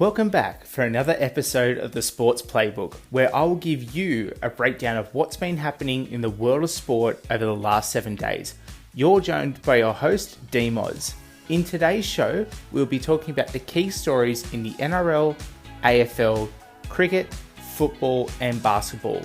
Welcome back for another episode of the Sports Playbook, where I will give you a breakdown of what's been happening in the world of sport over the last 7 days. You're joined by your host, D-Moz. In today's show, we'll be talking about the key stories in the NRL, AFL, cricket, football, and basketball.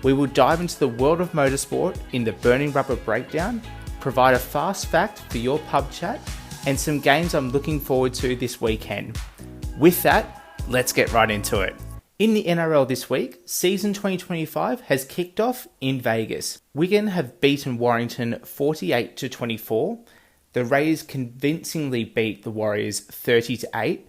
We will dive into the world of motorsport in the Burning Rubber breakdown, provide a fast fact for your pub chat, and some games I'm looking forward to this weekend. With that, let's get right into it. In the NRL this week, season 2025 has kicked off in Vegas. Wigan have beaten Warrington 48-24. The Raiders convincingly beat the Warriors 30-8.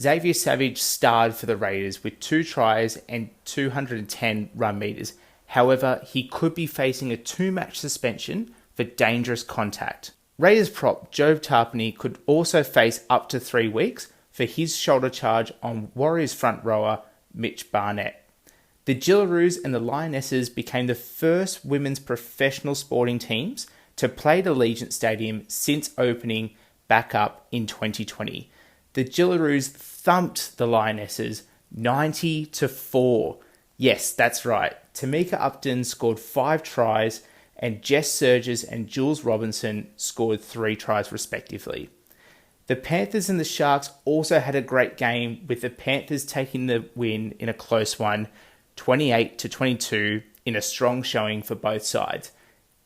Xavier Savage starred for the Raiders with 2 tries and 210 run meters. However, he could be facing a 2-match suspension for dangerous contact. Raiders prop Joe Tarpany could also face up to 3 weeks for his shoulder charge on Warriors front rower Mitch Barnett. The Gillaroos and the Lionesses became the first women's professional sporting teams to play at Allegiant Stadium since opening back up in 2020. The Gillaroos thumped the Lionesses 90-4. Yes, that's right. Tamika Upton scored 5 tries and Jess Surges and Jules Robinson scored 3 tries respectively. The Panthers and the Sharks also had a great game, with the Panthers taking the win in a close one, 28-22, in a strong showing for both sides.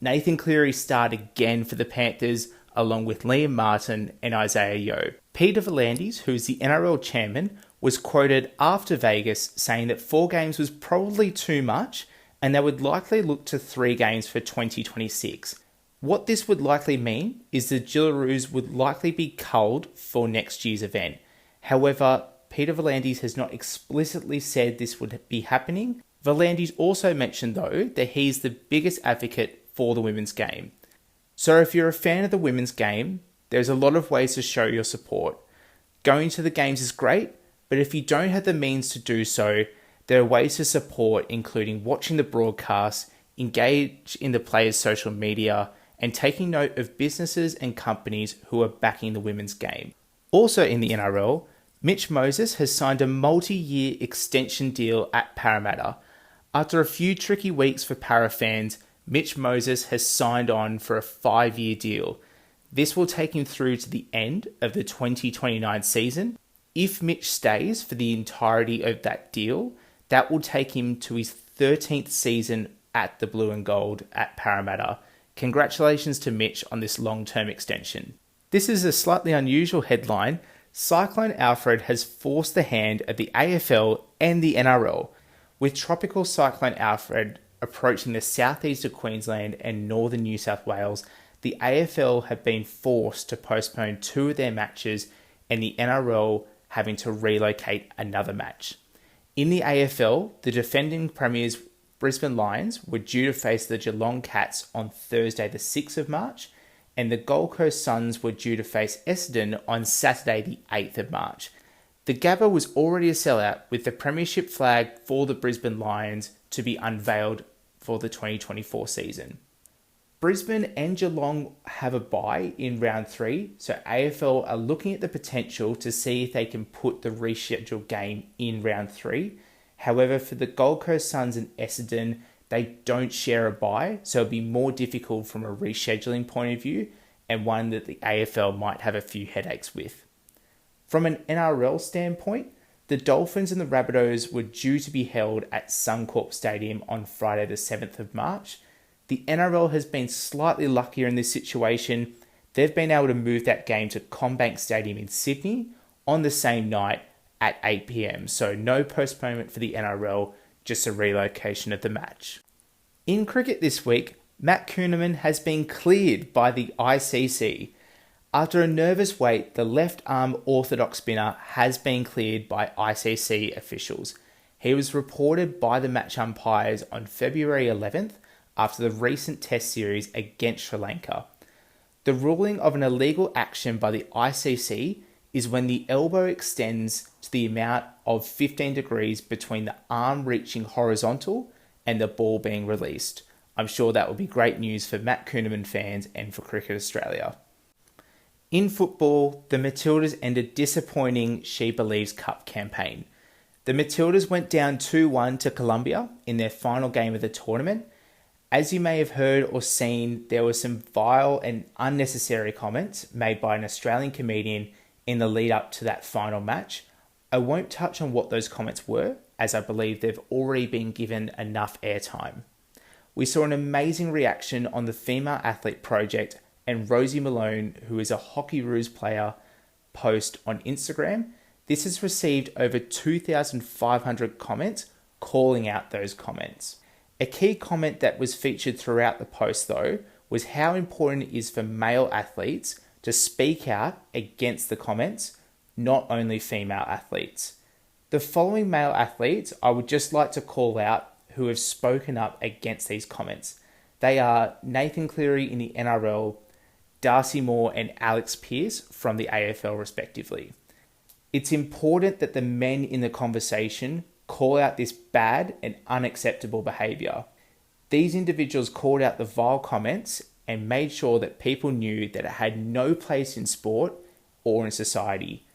Nathan Cleary starred again for the Panthers, along with Liam Martin and Isaiah Yeo. Peter V'landys, who is the NRL chairman, was quoted after Vegas saying that 4 games was probably too much, and they would likely look to 3 games for 2026. What this would likely mean is the Gillaroos would likely be culled for next year's event. However, Peter V'landys has not explicitly said this would be happening. V'landys also mentioned, though, that he's the biggest advocate for the women's game. So if you're a fan of the women's game, there's a lot of ways to show your support. Going to the games is great, but if you don't have the means to do so, there are ways to support, including watching the broadcast, engage in the players' social media, and taking note of businesses and companies who are backing the women's game. Also in the NRL, Mitch Moses has signed a multi-year extension deal at Parramatta. After a few tricky weeks for Para fans, Mitch Moses has signed on for a 5-year deal. This will take him through to the end of the 2029 season. If Mitch stays for the entirety of that deal, that will take him to his 13th season at the Blue and Gold at Parramatta. Congratulations to Mitch on this long-term extension. This is a slightly unusual headline. Cyclone Alfred has forced the hand of the AFL and the NRL. With Tropical Cyclone Alfred approaching the southeast of Queensland and northern New South Wales, the AFL have been forced to postpone 2 of their matches and the NRL having to relocate another match. In the AFL, the defending premiers Brisbane Lions were due to face the Geelong Cats on Thursday the 6th of March, and the Gold Coast Suns were due to face Essendon on Saturday the 8th of March. The Gabba was already a sellout, with the premiership flag for the Brisbane Lions to be unveiled for the 2024 season. Brisbane and Geelong have a bye in round 3, so AFL are looking at the potential to see if they can put the rescheduled game in round 3. However, for the Gold Coast Suns and Essendon, they don't share a bye, so it'll be more difficult from a rescheduling point of view, and one that the AFL might have a few headaches with. From an NRL standpoint, the Dolphins and the Rabbitohs were due to be held at Suncorp Stadium on Friday the 7th of March. The NRL has been slightly luckier in this situation. They've been able to move that game to CommBank Stadium in Sydney on the same night at 8 p.m. So no postponement for the NRL, just a relocation of the match. In cricket this week, Matt Kuhnemann has been cleared by the ICC. After a nervous wait, the left-arm orthodox spinner has been cleared by ICC officials. He was reported by the match umpires on February 11th after the recent test series against Sri Lanka. The ruling of an illegal action by the ICC is when the elbow extends to the amount of 15 degrees between the arm reaching horizontal and the ball being released. I'm sure that will be great news for Matt Kuhnemann fans and for Cricket Australia. In football, the Matildas ended disappointing She Believes Cup campaign. The Matildas went down 2-1 to Colombia in their final game of the tournament. As you may have heard or seen, there were some vile and unnecessary comments made by an Australian comedian in the lead up to that final match. I won't touch on what those comments were, as I believe they've already been given enough airtime. We saw an amazing reaction on the Female Athlete Project and Rosie Malone, who is a Hockey Roos player, post on Instagram. This has received over 2,500 comments calling out those comments. A key comment that was featured throughout the post, though, was how important it is for male athletes to speak out against the comments, not only female athletes. The following male athletes I would just like to call out who have spoken up against these comments. They are Nathan Cleary in the NRL, Darcy Moore and Alex Pearce from the AFL respectively. It's important that the men in the conversation call out this bad and unacceptable behaviour. These individuals called out the vile comments and made sure that people knew that it had no place in sport or in society.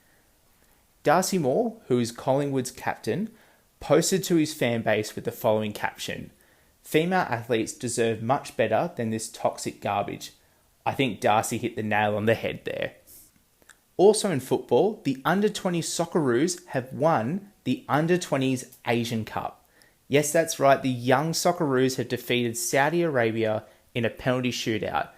Darcy Moore, who is Collingwood's captain, posted to his fan base with the following caption: "Female athletes deserve much better than this toxic garbage." I think Darcy hit the nail on the head there. Also in football, the under-20 Socceroos have won the under-20s Asian Cup. Yes, that's right, the young Socceroos have defeated Saudi Arabia in a penalty shootout.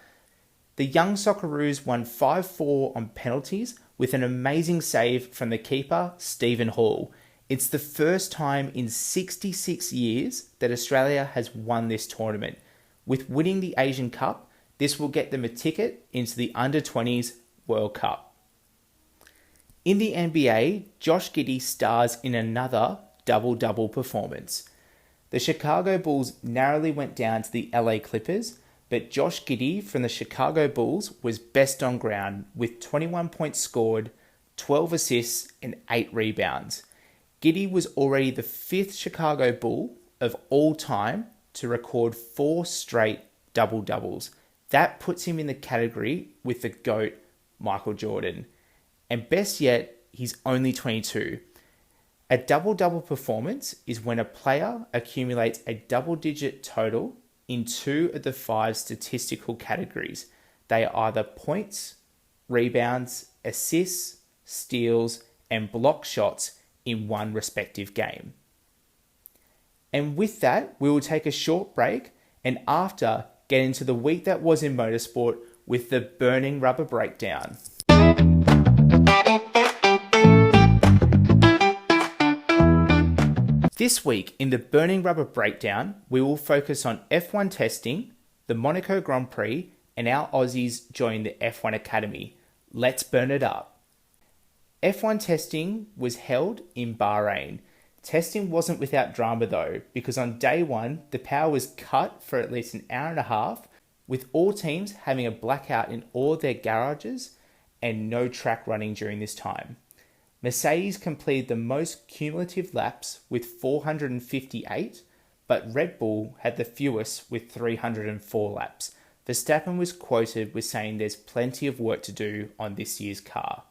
The young Socceroos won 5-4 on penalties with an amazing save from the keeper, Stephen Hall. It's the first time in 66 years that Australia has won this tournament. With winning the Asian Cup, this will get them a ticket into the under-20s World Cup. In the NBA, Josh Giddey stars in another double-double performance. The Chicago Bulls narrowly went down to the LA Clippers, but Josh Giddey from the Chicago Bulls was best on ground with 21 points scored, 12 assists and 8 rebounds. Giddey was already the 5th Chicago Bull of all time to record 4 straight double-doubles. That puts him in the category with the GOAT, Michael Jordan. And best yet, he's only 22. A double-double performance is when a player accumulates a double-digit total in 2 of the 5 statistical categories. They are either points, rebounds, assists, steals, and block shots in one respective game. And with that, we will take a short break and after get into the week that was in motorsport with the Burning Rubber Breakdown. This week in the Burning Rubber Breakdown, we will focus on F1 testing, the Monaco Grand Prix, and our Aussies joining the F1 Academy. Let's burn it up. F1 testing was held in Bahrain. Testing wasn't without drama though, because on day 1, the power was cut for at least an hour and a half, with all teams having a blackout in all their garages and no track running during this time. Mercedes completed the most cumulative laps with 458, but Red Bull had the fewest with 304 laps. Verstappen was quoted with saying there's plenty of work to do on this year's car.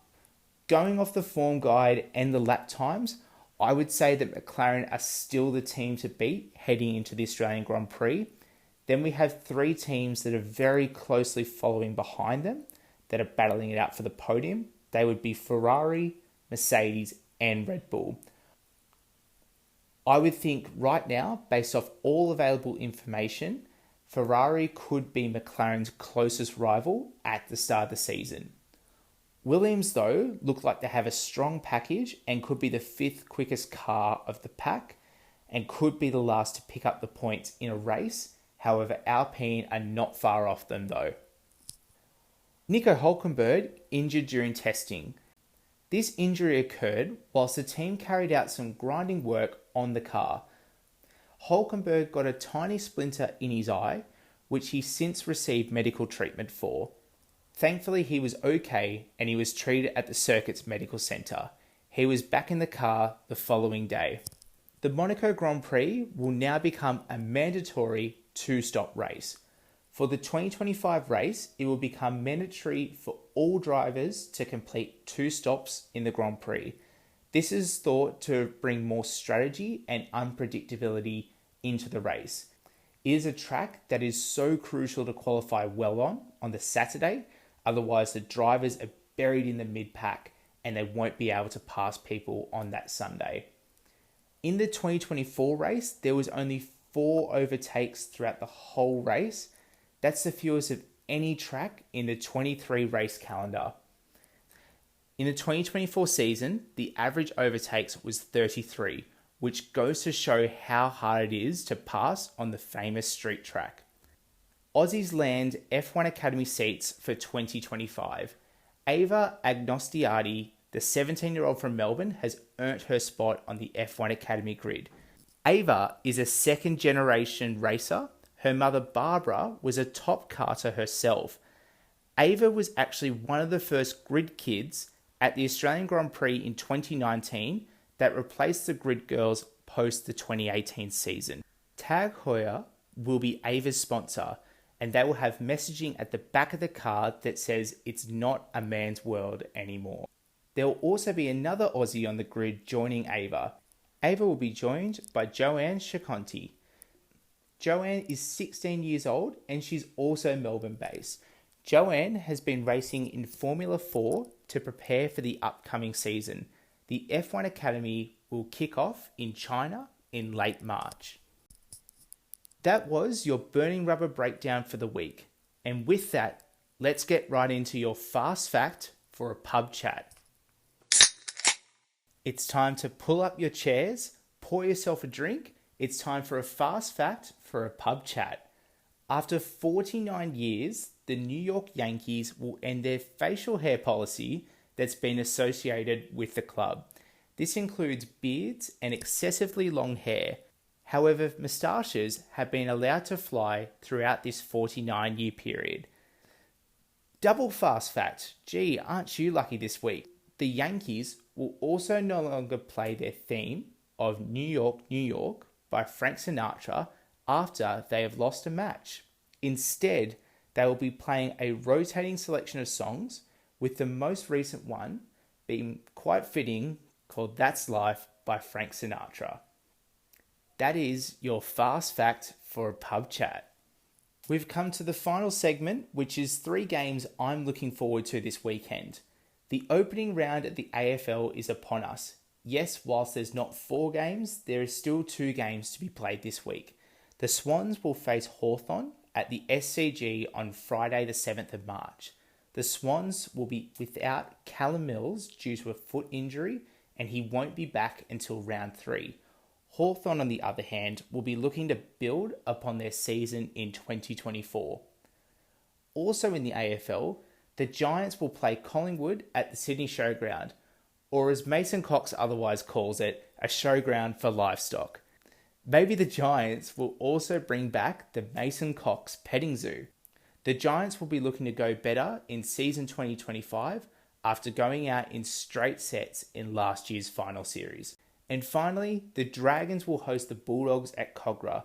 Going off the form guide and the lap times, I would say that McLaren are still the team to beat heading into the Australian Grand Prix. Then we have 3 teams that are very closely following behind them that are battling it out for the podium. They would be Ferrari, Mercedes and Red Bull. I would think right now, based off all available information, Ferrari could be McLaren's closest rival at the start of the season. Williams, though, look like they have a strong package and could be the 5th quickest car of the pack and could be the last to pick up the points in a race. However, Alpine are not far off them, though. Nico Hülkenberg injured during testing. This injury occurred whilst the team carried out some grinding work on the car. Hülkenberg got a tiny splinter in his eye, which he since received medical treatment for. Thankfully, he was okay and he was treated at the circuit's medical centre. He was back in the car the following day. The Monaco Grand Prix will now become a mandatory 2-stop race. For the 2025 race, it will become mandatory for all drivers to complete 2 stops in the Grand Prix. This is thought to bring more strategy and unpredictability into the race. It is a track that is so crucial to qualify well on the Saturday, otherwise the drivers are buried in the mid-pack and they won't be able to pass people on that Sunday. In the 2024 race, there was only 4 overtakes throughout the whole race. That's the fewest of any track in the 23 race calendar. In the 2024 season, the average overtakes was 33, which goes to show how hard it is to pass on the famous street track. Aussies land F1 Academy seats for 2025. Ava Agnostiardi, the 17-year-old from Melbourne, has earned her spot on the F1 Academy grid. Ava is a second-generation racer. Her mother, Barbara, was a top karter herself. Ava was actually one of the first grid kids at the Australian Grand Prix in 2019 that replaced the grid girls post the 2018 season. Tag Heuer will be Ava's sponsor, and they will have messaging at the back of the car that says it's not a man's world anymore. There will also be another Aussie on the grid joining Ava. Ava will be joined by Joanne Shaconti. Joanne is 16 years old and she's also Melbourne based. Joanne has been racing in Formula 4 to prepare for the upcoming season. The F1 Academy will kick off in China in late March. That was your burning rubber breakdown for the week. And with that, let's get right into your fast fact for a pub chat. It's time to pull up your chairs, pour yourself a drink. It's time for a fast fact for a pub chat. After 49 years, the New York Yankees will end their facial hair policy that's been associated with the club. This includes beards and excessively long hair. However, moustaches have been allowed to fly throughout this 49-year period. Double fast fact. Gee, aren't you lucky this week? The Yankees will also no longer play their theme of New York, New York by Frank Sinatra after they have lost a match. Instead, they will be playing a rotating selection of songs, with the most recent one being quite fitting, called That's Life by Frank Sinatra. That is your fast fact for a pub chat. We've come to the final segment, which is 3 games I'm looking forward to this weekend. The opening round at the AFL is upon us. Yes, whilst there's not 4 games, there is still 2 games to be played this week. The Swans will face Hawthorn at the SCG on Friday the 7th of March. The Swans will be without Callum Mills due to a foot injury, and he won't be back until round 3. Hawthorn, on the other hand, will be looking to build upon their season in 2024. Also in the AFL, the Giants will play Collingwood at the Sydney Showground, or as Mason Cox otherwise calls it, a showground for livestock. Maybe the Giants will also bring back the Mason Cox petting zoo. The Giants will be looking to go better in season 2025 after going out in straight sets in last year's final series. And finally, the Dragons will host the Bulldogs at Kogarah.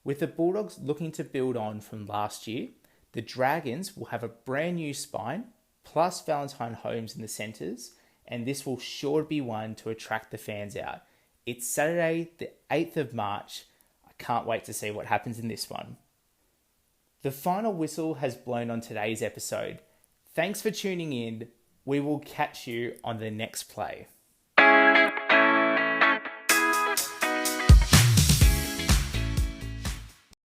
With the Bulldogs looking to build on from last year, the Dragons will have a brand new spine, plus Valentine Holmes in the centres, and this will sure be one to attract the fans out. It's Saturday, the 8th of March. I can't wait to see what happens in this one. The final whistle has blown on today's episode. Thanks for tuning in. We will catch you on the next play.